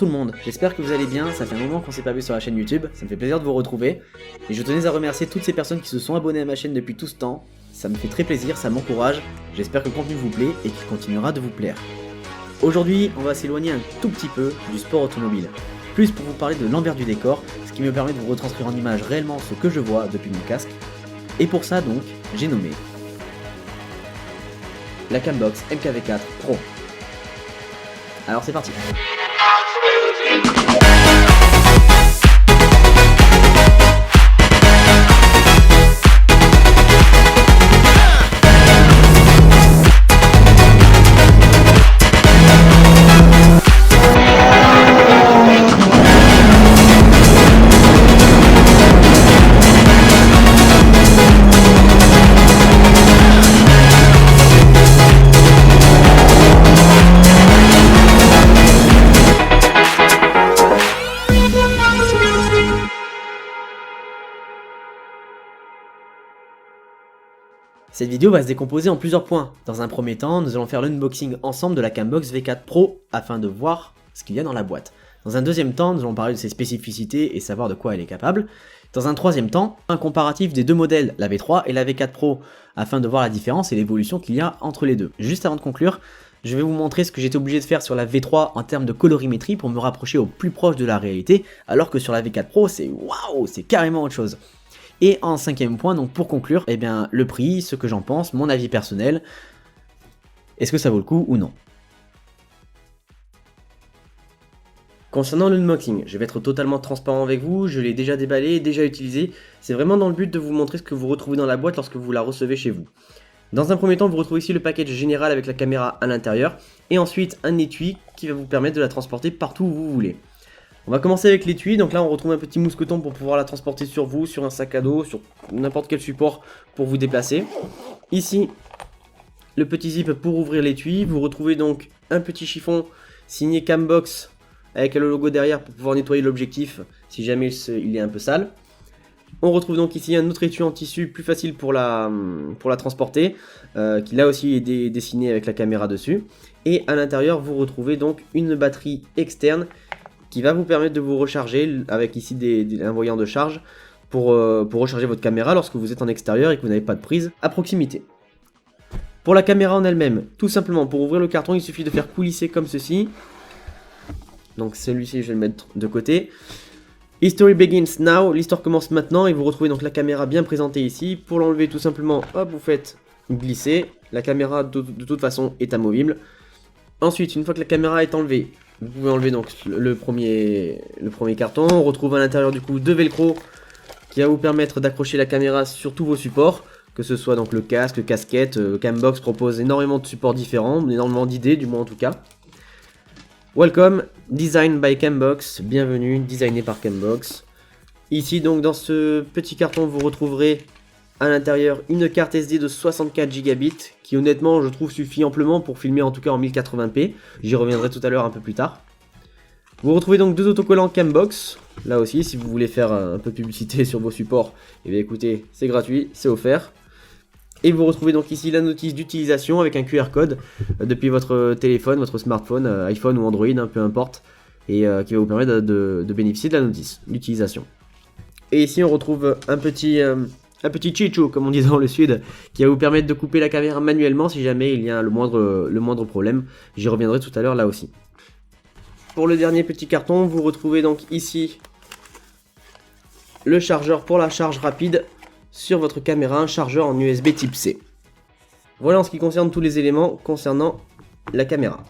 tout le monde, j'espère que vous allez bien, ça fait un moment qu'on s'est pas vu sur la chaîne YouTube, ça me fait plaisir de vous retrouver, et je tenais à remercier toutes ces personnes qui se sont abonnées à ma chaîne depuis tout ce temps, ça me fait très plaisir, ça m'encourage, j'espère que le contenu vous plaît et qu'il continuera de vous plaire. Aujourd'hui, on va s'éloigner un tout petit peu du sport automobile, plus pour vous parler de l'envers du décor, ce qui me permet de vous retranscrire en image réellement ce que je vois depuis mon casque, et pour ça donc, j'ai nommé la Cambox MKV4 Pro. Alors c'est parti. Cette vidéo va se décomposer en plusieurs points. Dans un premier temps, nous allons faire l'unboxing ensemble de la Cambox V4 Pro afin de voir ce qu'il y a dans la boîte. Dans un deuxième temps, nous allons parler de ses spécificités et savoir de quoi elle est capable. Dans un troisième temps, un comparatif des deux modèles, la V3 et la V4 Pro, afin de voir la différence et l'évolution qu'il y a entre les deux. Juste avant de conclure, je vais vous montrer ce que j'étais obligé de faire sur la V3 en termes de colorimétrie pour me rapprocher au plus proche de la réalité, alors que sur la V4 Pro, c'est waouh, c'est carrément autre chose. Et en cinquième point, donc pour conclure, eh bien le prix, ce que j'en pense, mon avis personnel, est-ce que ça vaut le coup ou non? Concernant l'unboxing, je vais être totalement transparent avec vous, je l'ai déjà déballé, déjà utilisé, c'est vraiment dans le but de vous montrer ce que vous retrouvez dans la boîte lorsque vous la recevez chez vous. Dans un premier temps, vous retrouvez ici le package général avec la caméra à l'intérieur, et ensuite un étui qui va vous permettre de la transporter partout où vous voulez. On va commencer avec l'étui, donc là on retrouve un petit mousqueton pour pouvoir la transporter sur vous, sur un sac à dos, sur n'importe quel support pour vous déplacer. Ici, le petit zip pour ouvrir l'étui, vous retrouvez donc un petit chiffon signé Cambox avec le logo derrière pour pouvoir nettoyer l'objectif si jamais il est un peu sale. On retrouve donc ici un autre étui en tissu plus facile pour la transporter, qui là aussi est dessiné avec la caméra dessus. Et à l'intérieur vous retrouvez donc une batterie externe qui va vous permettre de vous recharger avec ici un voyant de charge pour recharger votre caméra lorsque vous êtes en extérieur et que vous n'avez pas de prise à proximité. Pour la caméra en elle-même, tout simplement pour ouvrir le carton, il suffit de faire coulisser comme ceci. Donc celui-ci je vais le mettre de côté. History begins now, l'histoire commence maintenant et vous retrouvez donc la caméra bien présentée ici. Pour l'enlever tout simplement, hop, vous faites glisser. La caméra de toute façon est amovible. Ensuite, une fois que la caméra est enlevée, vous pouvez enlever donc le premier carton. On retrouve à l'intérieur du coup deux velcro qui va vous permettre d'accrocher la caméra sur tous vos supports, que ce soit donc le casque, le casquette. Cambox propose énormément de supports différents, énormément d'idées du moins en tout cas. Welcome, design by Cambox, bienvenue, designé par Cambox. Ici donc dans ce petit carton vous retrouverez à l'intérieur une carte SD de 64 Gb qui honnêtement je trouve suffit amplement pour filmer en tout cas en 1080p. J'y reviendrai tout à l'heure un peu plus tard. Vous retrouvez donc deux autocollants Cambox. Là aussi si vous voulez faire un peu de publicité sur vos supports, et bien écoutez c'est gratuit, c'est offert. Et vous retrouvez donc ici la notice d'utilisation avec un QR code depuis votre téléphone, votre smartphone, iPhone ou Android, peu importe, et qui va vous permettre de bénéficier de la notice d'utilisation. Et ici on retrouve un petit chicho, comme on dit dans le sud, qui va vous permettre de couper la caméra manuellement si jamais il y a le moindre problème. J'y reviendrai tout à l'heure là aussi. Pour le dernier petit carton, vous retrouvez donc ici le chargeur pour la charge rapide sur votre caméra, un chargeur en USB type C. Voilà en ce qui concerne tous les éléments concernant la caméra.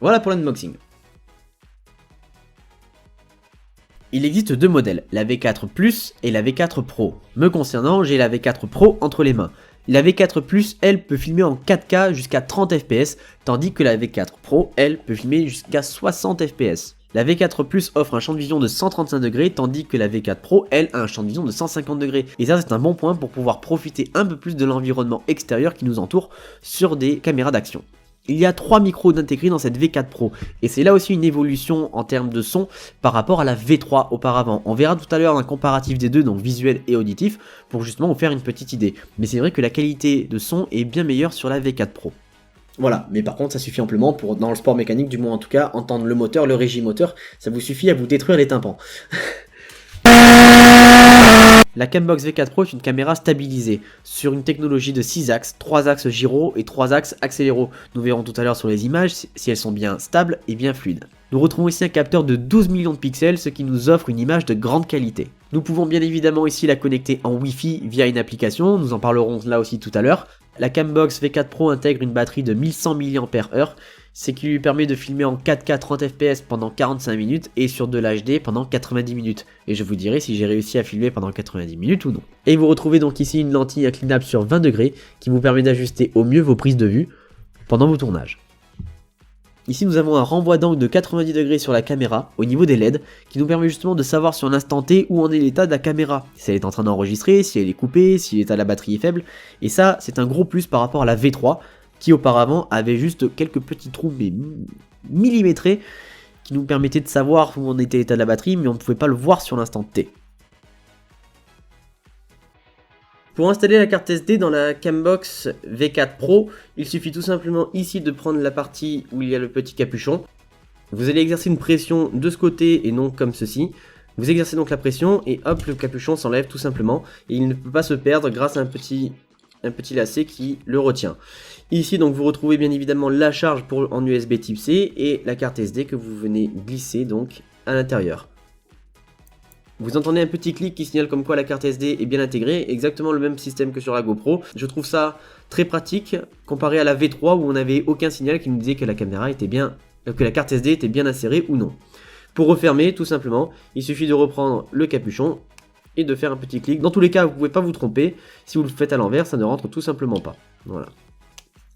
Voilà pour l'unboxing. Il existe deux modèles, la V4 Plus et la V4 Pro. Me concernant, j'ai la V4 Pro entre les mains. La V4 Plus, elle, peut filmer en 4K jusqu'à 30 fps, tandis que la V4 Pro, elle, peut filmer jusqu'à 60 fps. La V4 Plus offre un champ de vision de 135 degrés, tandis que la V4 Pro, elle, a un champ de vision de 150 degrés. Et ça, c'est un bon point pour pouvoir profiter un peu plus de l'environnement extérieur qui nous entoure sur des caméras d'action. Il y a 3 micros intégrés dans cette V4 Pro, et c'est là aussi une évolution en termes de son par rapport à la V3 auparavant. On verra tout à l'heure un comparatif des deux, donc visuel et auditif, pour justement vous faire une petite idée. Mais c'est vrai que la qualité de son est bien meilleure sur la V4 Pro. Voilà, mais par contre ça suffit amplement pour, dans le sport mécanique du moins en tout cas, entendre le moteur, le régime moteur, ça vous suffit à vous détruire les tympans. La Cambox V4 Pro est une caméra stabilisée sur une technologie de 6 axes, 3 axes gyro et 3 axes accéléro. Nous verrons tout à l'heure sur les images si elles sont bien stables et bien fluides. Nous retrouvons ici un capteur de 12 millions de pixels, ce qui nous offre une image de grande qualité. Nous pouvons bien évidemment ici la connecter en Wi-Fi via une application, nous en parlerons là aussi tout à l'heure. La Cambox V4 Pro intègre une batterie de 1100 mAh, ce qui lui permet de filmer en 4K 30 fps pendant 45 minutes et sur de l'HD pendant 90 minutes. Et je vous dirai si j'ai réussi à filmer pendant 90 minutes ou non. Et vous retrouvez donc ici une lentille inclinable sur 20 degrés qui vous permet d'ajuster au mieux vos prises de vue pendant vos tournages. Ici nous avons un renvoi d'angle de 90 degrés sur la caméra au niveau des LED qui nous permet justement de savoir sur l'instant T où en est l'état de la caméra. Si elle est en train d'enregistrer, si elle est coupée, si l'état de la batterie est faible. Et ça c'est un gros plus par rapport à la V3 qui auparavant avait juste quelques petits trous mais millimétrés qui nous permettaient de savoir où en était l'état de la batterie mais on ne pouvait pas le voir sur l'instant T. Pour installer la carte SD dans la Cambox V4 Pro, il suffit tout simplement ici de prendre la partie où il y a le petit capuchon. Vous allez exercer une pression de ce côté et non comme ceci. Vous exercez donc la pression et hop, le capuchon s'enlève tout simplement. Et il ne peut pas se perdre grâce à un petit lacet qui le retient. Ici donc vous retrouvez bien évidemment la charge en USB type C et la carte SD que vous venez glisser donc à l'intérieur. Vous entendez un petit clic qui signale comme quoi la carte SD est bien intégrée, exactement le même système que sur la GoPro. Je trouve ça très pratique comparé à la V3 où on n'avait aucun signal qui nous disait que la caméra était bien, que la carte SD était bien insérée ou non. Pour refermer, tout simplement, il suffit de reprendre le capuchon et de faire un petit clic. Dans tous les cas, vous ne pouvez pas vous tromper. Si vous le faites à l'envers, ça ne rentre tout simplement pas. Voilà.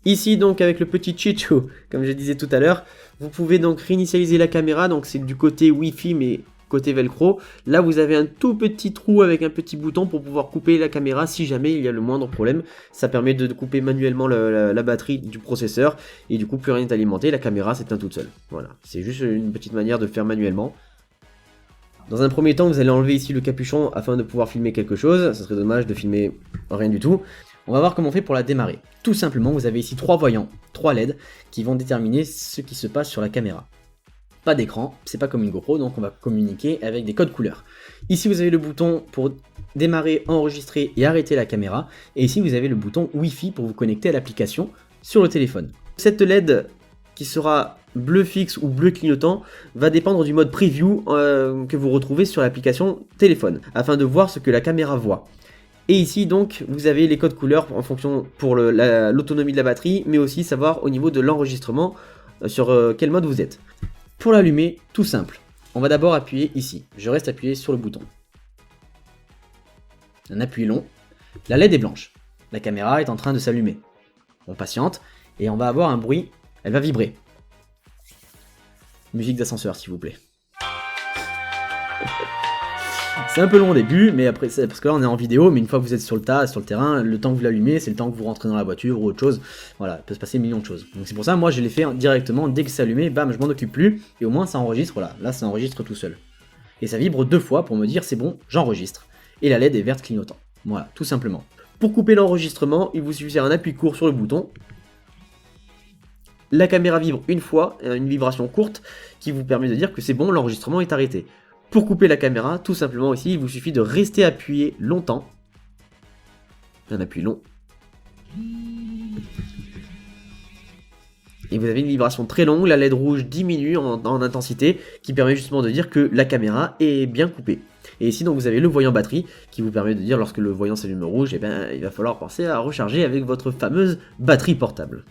Ici donc avec le petit chicho, comme je disais tout à l'heure, vous pouvez donc réinitialiser la caméra. Donc c'est du côté Wi-Fi mais côté velcro. Là vous avez un tout petit trou avec un petit bouton pour pouvoir couper la caméra si jamais il y a le moindre problème. Ça permet de couper manuellement la batterie du processeur et du coup plus rien n'est alimenté, la caméra s'éteint toute seule. Voilà, c'est juste une petite manière de faire manuellement. Dans un premier temps vous allez enlever ici le capuchon afin de pouvoir filmer quelque chose. Ça serait dommage de filmer rien du tout. On va voir comment on fait pour la démarrer. Tout simplement vous avez ici 3 voyants, 3 LED qui vont déterminer ce qui se passe sur la caméra. Pas d'écran, c'est pas comme une GoPro, donc on va communiquer avec des codes couleurs. Ici vous avez le bouton pour démarrer, enregistrer et arrêter la caméra, et ici vous avez le bouton Wi-Fi pour vous connecter à l'application sur le téléphone. Cette LED qui sera bleu fixe ou bleu clignotant va dépendre du mode preview que vous retrouvez sur l'application téléphone, afin de voir ce que la caméra voit. Et ici donc vous avez les codes couleurs en fonction pour l'autonomie de la batterie, mais aussi savoir au niveau de l'enregistrement sur quel mode vous êtes. Pour l'allumer, tout simple, on va d'abord appuyer ici, je reste appuyé sur le bouton. Un appui long, la LED est blanche, la caméra est en train de s'allumer. On patiente et on va avoir un bruit, elle va vibrer. Musique d'ascenseur s'il vous plaît. C'est un peu long au début, mais après, parce que là on est en vidéo, mais une fois que vous êtes sur le tas, sur le terrain, le temps que vous l'allumez, c'est le temps que vous rentrez dans la voiture ou autre chose. Voilà, il peut se passer millions de choses. Donc c'est pour ça, moi je l'ai fait directement, dès que c'est allumé, bam, je m'en occupe plus, et au moins ça enregistre, voilà, là ça enregistre tout seul. Et ça vibre 2 fois pour me dire c'est bon, j'enregistre. Et la LED est verte clignotant. Voilà, tout simplement. Pour couper l'enregistrement, il vous suffit de faire un appui court sur le bouton. La caméra vibre une fois, une vibration courte, qui vous permet de dire que c'est bon, l'enregistrement est arrêté. Pour couper la caméra, tout simplement ici, il vous suffit de rester appuyé longtemps. Un appui long. Et vous avez une vibration très longue, la LED rouge diminue en intensité, qui permet justement de dire que la caméra est bien coupée. Et ici donc vous avez le voyant batterie, qui vous permet de dire lorsque le voyant s'allume rouge, eh ben, il va falloir penser à recharger avec votre fameuse batterie portable.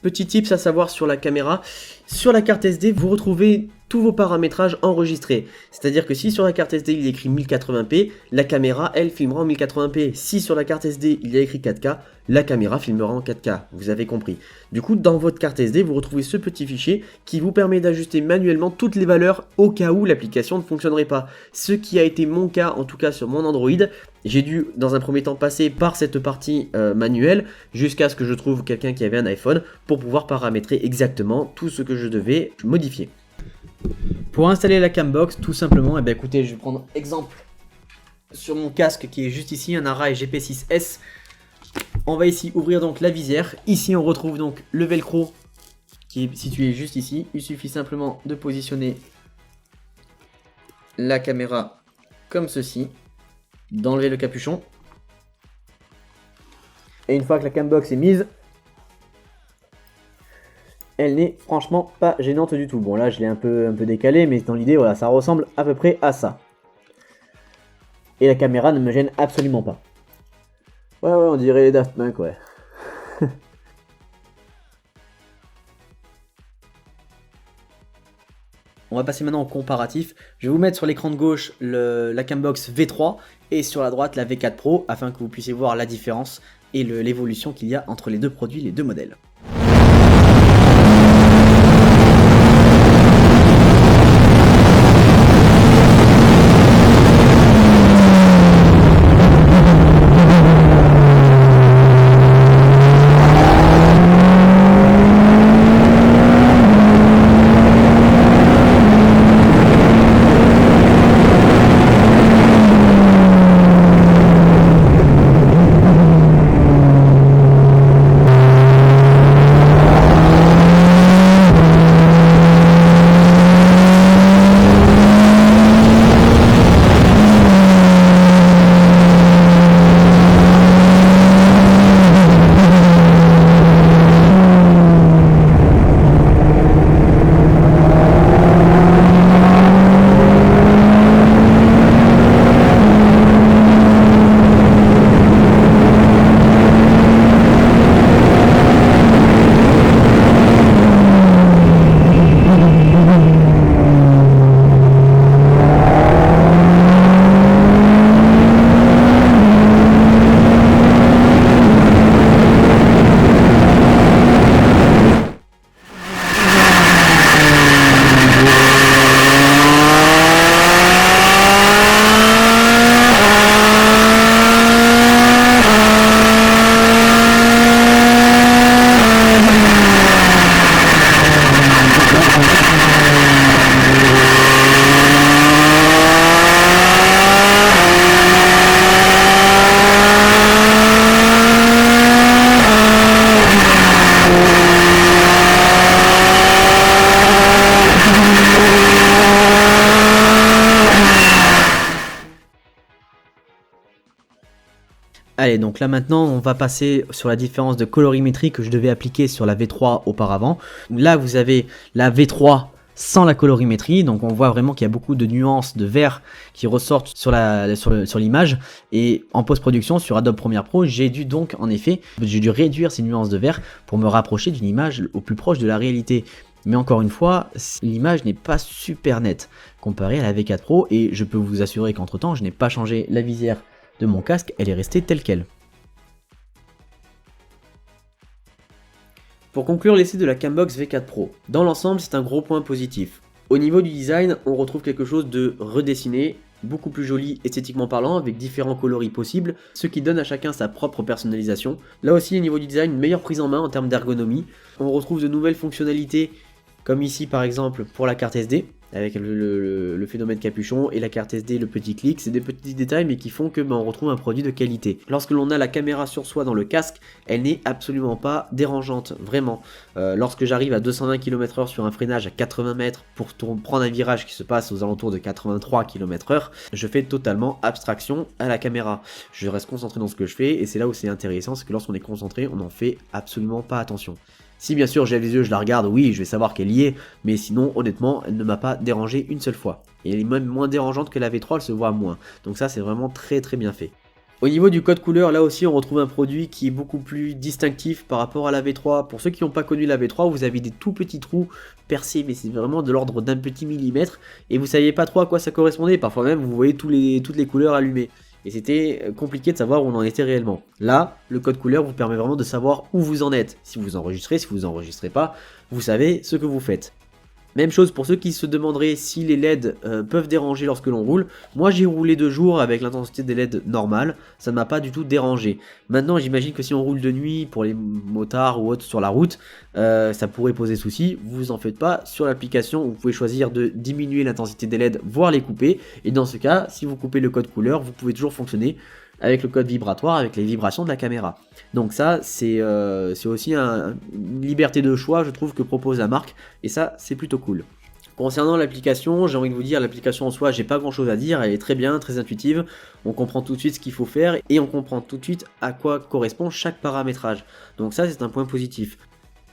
Petit tips à savoir sur la caméra, sur la carte SD vous retrouvez tous vos paramétrages enregistrés. C'est-à-dire que si sur la carte SD il est écrit 1080p, la caméra elle filmera en 1080p. Si sur la carte SD il y a écrit 4K, la caméra filmera en 4K. Vous avez compris. Du coup dans votre carte SD vous retrouvez ce petit fichier qui vous permet d'ajuster manuellement toutes les valeurs au cas où l'application ne fonctionnerait pas. Ce qui a été mon cas en tout cas sur mon Android. J'ai dû dans un premier temps passer par cette partie manuelle jusqu'à ce que je trouve quelqu'un qui avait un iPhone pour pouvoir paramétrer exactement tout ce que je devais modifier. Pour installer la Cambox, tout simplement, eh bien, écoutez, je vais prendre exemple sur mon casque qui est juste ici, un Arai GP6S On va ici ouvrir donc la visière. Ici on retrouve donc le velcro qui est situé juste ici. Il suffit simplement de positionner la caméra comme ceci, d'enlever le capuchon. Et une fois que la cambox est mise, elle n'est franchement pas gênante du tout. Bon là je l'ai un peu décalé, mais dans l'idée voilà, ça ressemble à peu près à ça. Et la caméra ne me gêne absolument pas. Ouais on dirait les Daft Punk ouais. On va passer maintenant au comparatif. Je vais vous mettre sur l'écran de gauche la Cambox V3 et sur la droite la V4 Pro afin que vous puissiez voir la différence et l'évolution qu'il y a entre les deux produits, les deux modèles. Allez, donc là maintenant, on va passer sur la différence de colorimétrie que je devais appliquer sur la V3 auparavant. Là, vous avez la V3 sans la colorimétrie, donc on voit vraiment qu'il y a beaucoup de nuances de vert qui ressortent sur l'image. Et en post-production sur Adobe Premiere Pro, j'ai dû donc en effet, réduire ces nuances de vert pour me rapprocher d'une image au plus proche de la réalité. Mais encore une fois, l'image n'est pas super nette comparée à la V4 Pro et je peux vous assurer qu'entre temps, je n'ai pas changé la visière de mon casque, elle est restée telle quelle. Pour conclure l'essai de la Cambox V4 Pro, dans l'ensemble c'est un gros point positif. Au niveau du design, on retrouve quelque chose de redessiné, beaucoup plus joli esthétiquement parlant, avec différents coloris possibles, ce qui donne à chacun sa propre personnalisation. Là aussi au niveau du design, une meilleure prise en main en termes d'ergonomie. On retrouve de nouvelles fonctionnalités, comme ici par exemple pour la carte SD, avec le phénomène capuchon et la carte SD, le petit clic, c'est des petits détails mais qui font que on retrouve un produit de qualité. Lorsque l'on a la caméra sur soi dans le casque, elle n'est absolument pas dérangeante, vraiment. Lorsque j'arrive à 220 km/h sur un freinage à 80 mètres pour prendre un virage qui se passe aux alentours de 83 km/h, je fais totalement abstraction à la caméra. Je reste concentré dans ce que je fais et c'est là où c'est intéressant, c'est que lorsqu'on est concentré, on n'en fait absolument pas attention. Si bien sûr j'ai les yeux, je la regarde, oui, je vais savoir qu'elle y est, mais sinon, honnêtement, elle ne m'a pas dérangé une seule fois. Et elle est même moins dérangeante que la V3, elle se voit moins. Donc ça, c'est vraiment très très bien fait. Au niveau du code couleur, là aussi, on retrouve un produit qui est beaucoup plus distinctif par rapport à la V3. Pour ceux qui n'ont pas connu la V3, vous avez des tout petits trous percés, mais c'est vraiment de l'ordre d'un petit millimètre, et vous ne saviez pas trop à quoi ça correspondait. Parfois même, vous voyez toutes les couleurs allumées. Et c'était compliqué de savoir où on en était réellement. Là, le code couleur vous permet vraiment de savoir où vous en êtes. Si vous enregistrez, si vous enregistrez pas, vous savez ce que vous faites. Même chose pour ceux qui se demanderaient si les LED peuvent déranger lorsque l'on roule. Moi j'ai roulé 2 jours avec l'intensité des LED normale, ça ne m'a pas du tout dérangé. Maintenant j'imagine que si on roule de nuit pour les motards ou autres sur la route, ça pourrait poser souci. Vous en faites pas, sur l'application vous pouvez choisir de diminuer l'intensité des LED, voire les couper. Et dans ce cas, si vous coupez le code couleur, vous pouvez toujours fonctionner avec le code vibratoire, avec les vibrations de la caméra. Donc ça, c'est aussi une liberté de choix, je trouve, que propose la marque, et ça, c'est plutôt cool. Concernant l'application, j'ai envie de vous dire, l'application en soi, j'ai pas grand chose à dire, elle est très bien, très intuitive, on comprend tout de suite ce qu'il faut faire, et on comprend tout de suite à quoi correspond chaque paramétrage. Donc ça, c'est un point positif.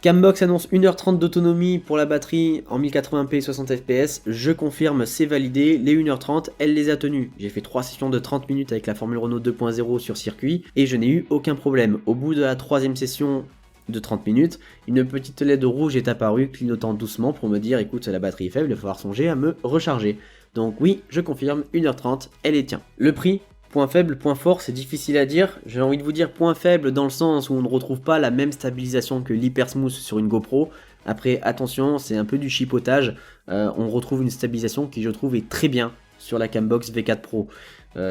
Cambox annonce 1h30 d'autonomie pour la batterie en 1080p 60 fps, je confirme, c'est validé, les 1h30, elle les a tenues. J'ai fait 3 sessions de 30 minutes avec la Formule Renault 2.0 sur circuit, et je n'ai eu aucun problème. Au bout de la 3ème session de 30 minutes, une petite LED rouge est apparue, clignotant doucement pour me dire écoute, la batterie est faible, il va falloir songer à me recharger. Donc oui, je confirme, 1h30, elle est tient. Le prix, point faible, point fort, c'est difficile à dire. J'ai envie de vous dire point faible dans le sens où on ne retrouve pas la même stabilisation que l'Hyper Smooth sur une GoPro. Après, attention, c'est un peu du chipotage. On retrouve une stabilisation qui, je trouve, est très bien sur la Cambox V4 Pro.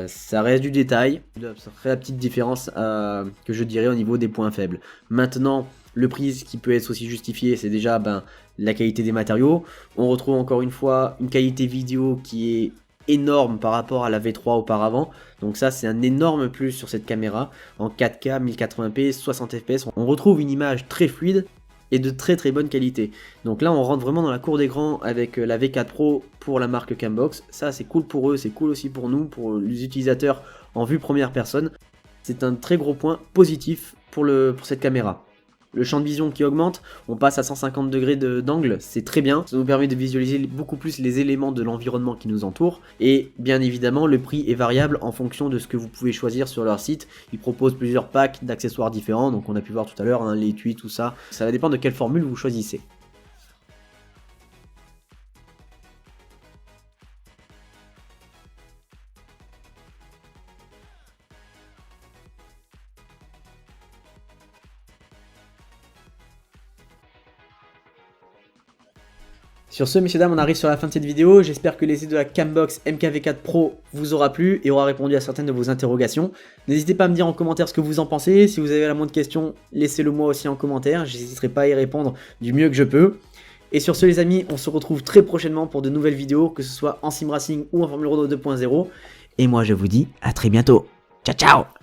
Ça reste du détail, ça ferait la petite différence que je dirais au niveau des points faibles. Maintenant, le prix qui peut être aussi justifié, c'est déjà la qualité des matériaux. On retrouve encore une fois une qualité vidéo qui est énorme par rapport à la V3 auparavant. Donc ça, c'est un énorme plus sur cette caméra. En 4K, 1080p, 60 fps, on retrouve une image très fluide et de très très bonne qualité. Donc là on rentre vraiment dans la cour des grands avec la V4 Pro pour la marque Cambox. Ça c'est cool pour eux, c'est cool aussi pour nous, pour les utilisateurs en vue première personne. C'est un très gros point positif pour cette caméra. Le champ de vision qui augmente, on passe à 150 degrés d'angle, c'est très bien. Ça nous permet de visualiser beaucoup plus les éléments de l'environnement qui nous entoure. Et bien évidemment, le prix est variable en fonction de ce que vous pouvez choisir sur leur site. Ils proposent plusieurs packs d'accessoires différents, donc on a pu voir tout à l'heure, l'étui, tout ça. Ça va dépendre de quelle formule vous choisissez. Sur ce, messieurs dames, on arrive sur la fin de cette vidéo. J'espère que l'essai de la Cambox MKV4 Pro vous aura plu et aura répondu à certaines de vos interrogations. N'hésitez pas à me dire en commentaire ce que vous en pensez. Si vous avez la moindre question, laissez-le moi aussi en commentaire. Je n'hésiterai pas à y répondre du mieux que je peux. Et sur ce, les amis, on se retrouve très prochainement pour de nouvelles vidéos, que ce soit en sim racing ou en Formule Renault 2.0. Et moi, je vous dis à très bientôt. Ciao, ciao!